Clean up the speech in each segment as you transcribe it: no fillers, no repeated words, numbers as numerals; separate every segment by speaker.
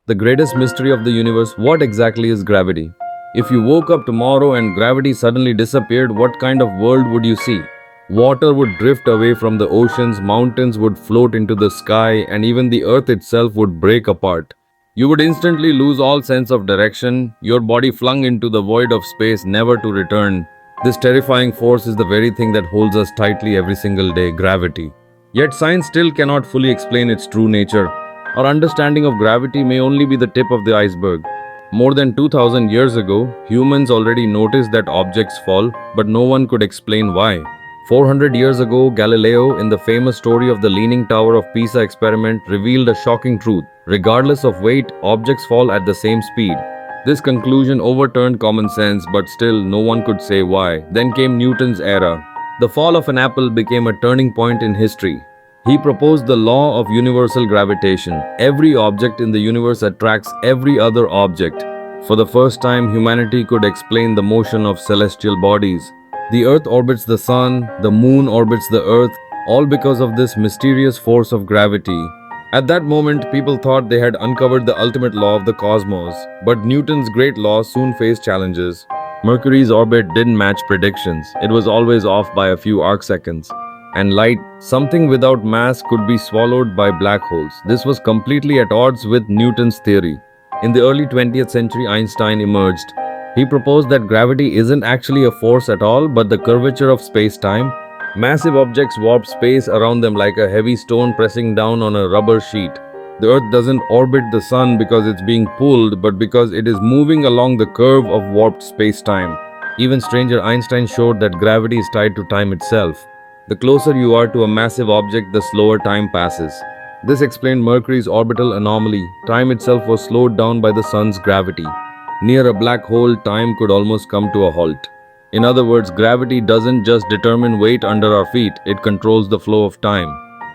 Speaker 1: The greatest mystery of the universe, what exactly is gravity? If you woke up tomorrow and gravity suddenly disappeared, what kind of world would you see? Water would drift away from the oceans, mountains would float into the sky, and even the earth itself would break apart. You would instantly lose all sense of direction, your body flung into the void of space, never to return. This terrifying force is the very thing that holds us tightly every single day, gravity. Yet science still cannot fully explain its true nature. Our understanding of gravity may only be the tip of the iceberg. More than 2000 years ago, humans already noticed that objects fall, but no one could explain why. 400 years ago, Galileo, in the famous story of the Leaning Tower of Pisa experiment, revealed a shocking truth. Regardless of weight, objects fall at the same speed. This conclusion overturned common sense, but still no one could say why. Then came Newton's era. The fall of an apple became a turning point in history. He proposed the law of universal gravitation. Every object in the universe attracts every other object. For the first time, humanity could explain the motion of celestial bodies. The earth orbits the sun, the moon orbits the earth, all because of this mysterious force of gravity. At that moment, people thought they had uncovered the ultimate law of the cosmos, but Newton's great law soon faced challenges. Mercury's orbit didn't match predictions. It was always off by a few arcseconds. And light, something without mass, could be swallowed by black holes. This was completely at odds with Newton's theory. In the early 20th century, Einstein emerged. He proposed that gravity isn't actually a force at all, but the curvature of space-time. Massive objects warp space around them like a heavy stone pressing down on a rubber sheet. The Earth doesn't orbit the Sun because it's being pulled, but because it is moving along the curve of warped space-time. Even stranger, Einstein showed that gravity is tied to time itself. The closer you are to a massive object, the slower time passes. This explained Mercury's orbital anomaly. Time itself was slowed down by the Sun's gravity. Near a black hole, time could almost come to a halt. In other words, gravity doesn't just determine weight under our feet, it controls the flow of time.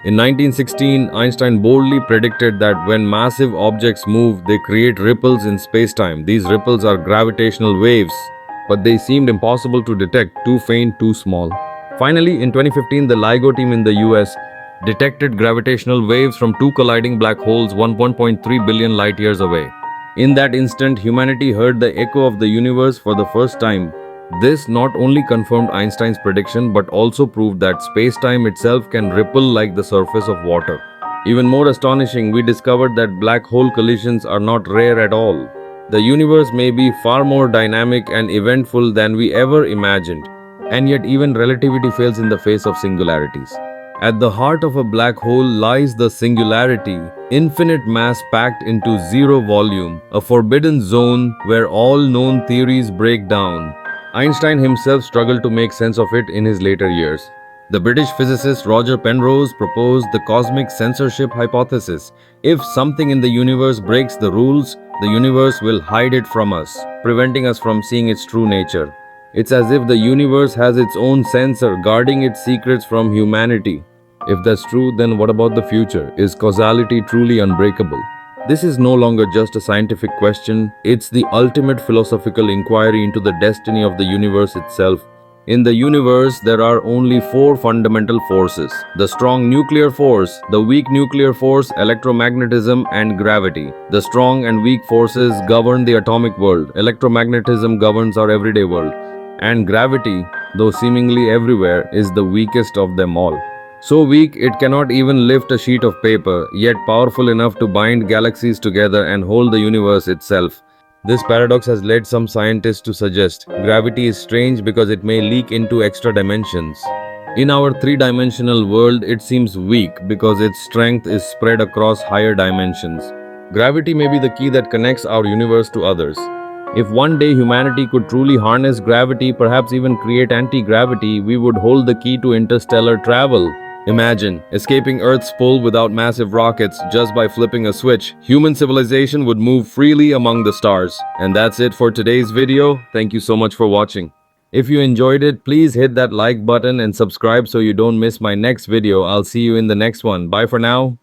Speaker 1: In 1916, Einstein boldly predicted that when massive objects move, they create ripples in space-time. These ripples are gravitational waves, but they seemed impossible to detect, too faint, too small. Finally, in 2015, the LIGO team in the US detected gravitational waves from two colliding black holes 1.3 billion light years away. In that instant, humanity heard the echo of the universe for the first time. This not only confirmed Einstein's prediction but also proved that space-time itself can ripple like the surface of water. Even more astonishing, we discovered that black hole collisions are not rare at all. The universe may be far more dynamic and eventful than we ever imagined. And yet even relativity fails in the face of singularities. At the heart of a black hole lies the singularity, infinite mass packed into zero volume, a forbidden zone where all known theories break down. Einstein himself struggled to make sense of it in his later years. The British physicist Roger Penrose proposed the cosmic censorship hypothesis. If something in the universe breaks the rules, the universe will hide it from us, preventing us from seeing its true nature. It's as if the universe has its own censor guarding its secrets from humanity. If that's true, then what about the future? Is causality truly unbreakable? This is no longer just a scientific question, it's the ultimate philosophical inquiry into the destiny of the universe itself. In the universe, there are only four fundamental forces: the strong nuclear force, the weak nuclear force, electromagnetism, and gravity. The strong and weak forces govern the atomic world. Electromagnetism governs our everyday world. And gravity, though seemingly everywhere, is the weakest of them all. So weak it cannot even lift a sheet of paper, yet powerful enough to bind galaxies together and hold the universe itself. This paradox has led some scientists to suggest gravity is strange because it may leak into extra dimensions. In our three-dimensional world, it seems weak because its strength is spread across higher dimensions. Gravity may be the key that connects our universe to others. If one day humanity could truly harness gravity, perhaps even create anti-gravity, we would hold the key to interstellar travel. Imagine escaping Earth's pull without massive rockets just by flipping a switch. Human civilization would move freely among the stars. And that's it for today's video. Thank you so much for watching. If you enjoyed it, please hit that like button and subscribe so you don't miss my next video. I'll see you in the next one. Bye for now.